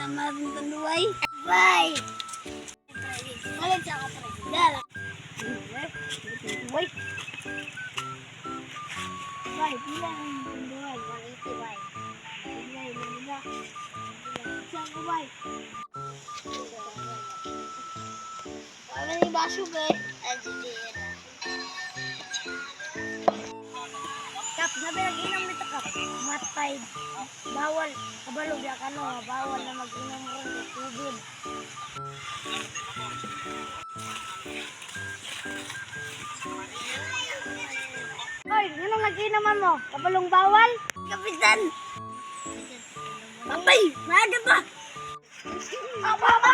naman tuloy. Bye! Malit sa kapatid. Uy! Bye, bilang ang tuloy. 180, bye. Bye, bye. Saan ko, bye? Wala ni baso, bye. Kap, nabilag-inom nito, Kap. Matay. Bawal. Kabalog ya kano, bawal na mag-inom ron ng tubig. Hoy, anong nag-inaman mo? Kabalong bawal? Kapitan! Babay! Maaga pa! Ababa!